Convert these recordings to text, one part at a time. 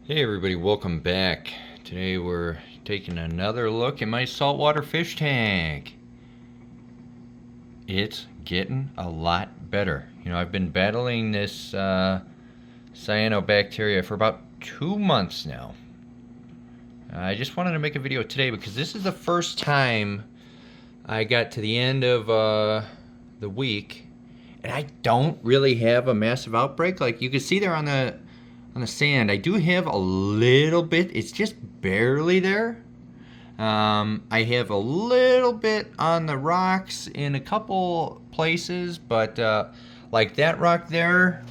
Hey everybody, welcome back. Today we're taking another look at my saltwater fish tank. It's getting a lot better. You know, I've been battling this cyanobacteria for about 2 months now. I just wanted to make a video today because this is the first time I got to the end of the week and I don't really have a massive outbreak. Like you can see there on the sand, I do have a little bit. It's just barely there. I have a little bit on the rocks in a couple places, but like that rock there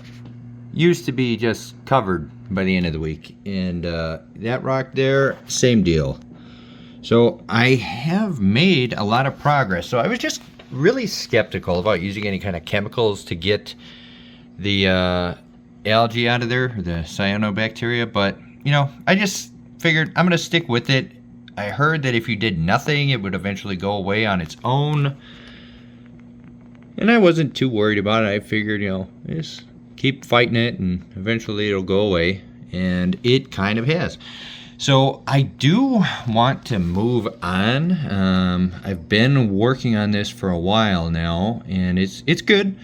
used to be just covered by the end of the week, and that rock there, same deal. So I have made a lot of progress. So I was just really skeptical about using any kind of chemicals to get the algae out of there, the cyanobacteria, but you know, I just figured I'm gonna stick with it. I heard that if you did nothing, it would eventually go away on its own, and I wasn't too worried about it. I figured, you know, just keep fighting it and eventually it'll go away, and it kind of has. So I do want to move on. I've been working on this for a while now, and it's good.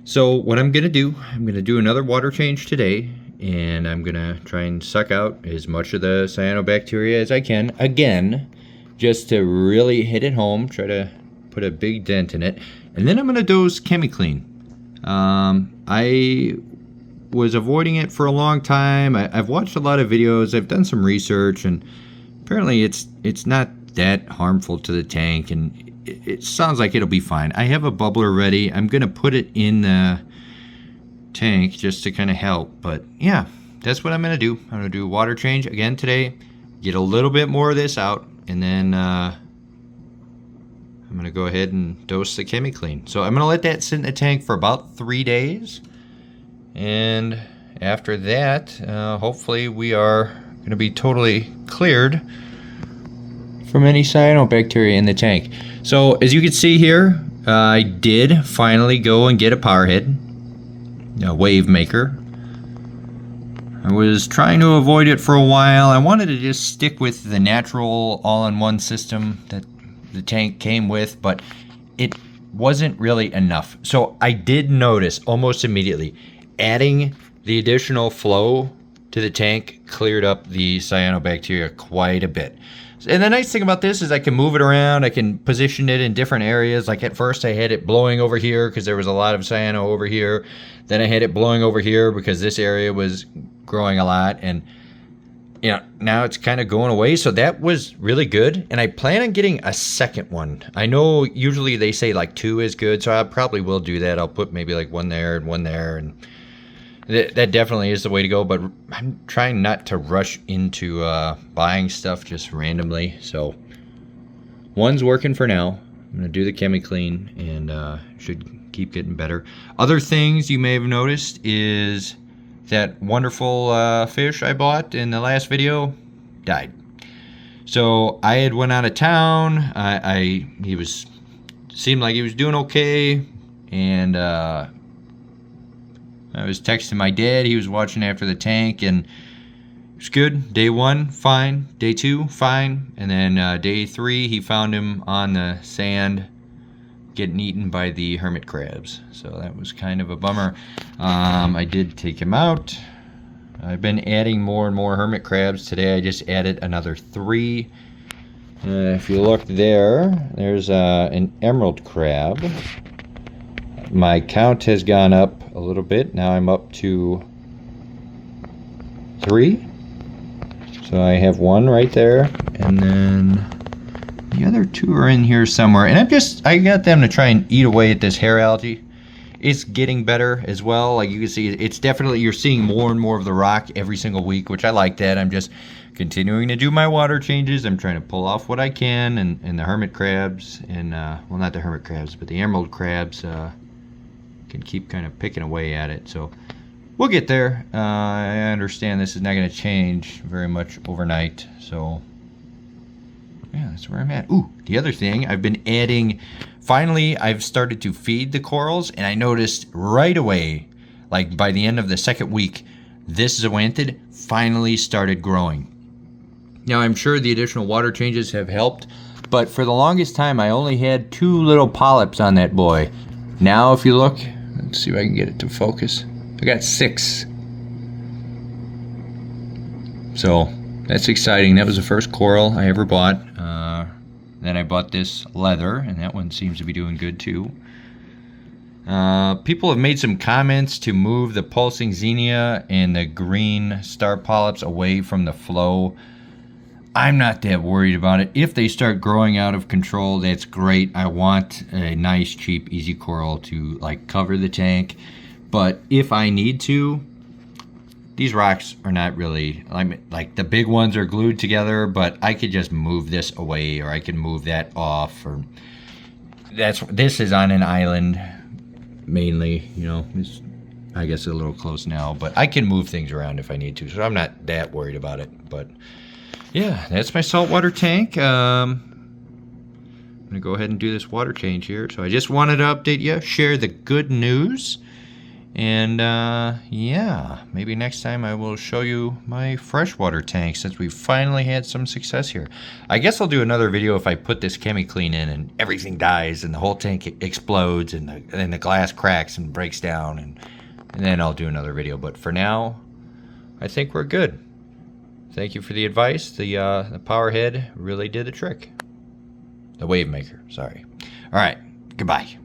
So what I'm going to do another water change today, and I'm going to try and suck out as much of the cyanobacteria as I can, again, just to really hit it home, try to put a big dent in it. And then I'm going to dose Chemiclean. I was avoiding it for a long time. I've watched a lot of videos, I've done some research, and apparently it's not that harmful to the tank, and it sounds like it'll be fine. I have a bubbler ready. I'm gonna put it in the tank just to kind of help, but yeah, that's what I'm gonna do. I'm gonna do a water change again today, get a little bit more of this out, and then I'm gonna go ahead and dose the Chemiclean. So I'm gonna let that sit in the tank for about 3 days, and after that, hopefully we are gonna be totally cleared from any cyanobacteria in the tank. So as you can see here, I did finally go and get a power head, a wave maker. I was trying to avoid it for a while. I wanted to just stick with the natural all-in-one system that the tank came with, but it wasn't really enough. So I did notice almost immediately, adding the additional flow to the tank cleared up the cyanobacteria quite a bit. And the nice thing about this is I can move it around. I can position it in different areas. Like at first I had it blowing over here because there was a lot of cyano over here. Then I had it blowing over here because this area was growing a lot. And you know, now it's kind of going away. So that was really good. And I plan on getting a second one. I know usually they say like 2 is good. So I probably will do that. I'll put maybe like 1 there and 1 there. And that definitely is the way to go, but I'm trying not to rush into buying stuff just randomly. So one's working for now. I'm going to do the Chemiclean, and should keep getting better. Other things you may have noticed is that wonderful fish I bought in the last video died. So I had went out of town. He seemed like he was doing okay, and I was texting my dad. He was watching after the tank, and it was good. Day 1, fine. Day 2, fine. And then day 3, he found him on the sand getting eaten by the hermit crabs. So that was kind of a bummer. I did take him out. I've been adding more and more hermit crabs. Today I just added another 3. If you look there, there's an emerald crab. My count has gone up a little bit. Now I'm up to 3. So I have 1 right there, and then the other 2 are in here somewhere. And I got them to try and eat away at this hair algae. It's getting better as well. Like you can see, it's definitely, you're seeing more and more of the rock every single week, which I like that. I'm just continuing to do my water changes. I'm trying to pull off what I can, and the hermit crabs, and well, not the hermit crabs, but the emerald crabs, can keep kind of picking away at it. So we'll get there. I understand this is not going to change very much overnight. So yeah, that's where I'm at. Ooh, the other thing, I've been adding, finally I've started to feed the corals, and I noticed right away, like by the end of the second week, this zoanthid finally started growing. Now, I'm sure the additional water changes have helped, but for the longest time, I only had 2 little polyps on that boy. Now, if you look, let's see if I can get it to focus. I got 6. So, that's exciting. That was the first coral I ever bought. Then I bought this leather, and that one seems to be doing good too. People have made some comments to move the pulsing xenia and the green star polyps away from the flow. I'm not that worried about it. If they start growing out of control, that's great. I want a nice, cheap, easy coral to like cover the tank. But if I need to, these rocks are not really, like the big ones are glued together, but I could just move this away, or I can move that off, or this is on an island mainly, you know, it's, I guess, a little close now, but I can move things around if I need to, so I'm not that worried about it. But yeah, that's my saltwater tank. I'm gonna go ahead and do this water change here. So I just wanted to update you, share the good news. And yeah, maybe next time I will show you my freshwater tank, since we finally had some success here. I guess I'll do another video if I put this Chemiclean in and everything dies and the whole tank explodes and the glass cracks and breaks down, and then I'll do another video. But for now, I think we're good. Thank you for the advice. The power head really did the trick. The wave maker, sorry. All right, goodbye.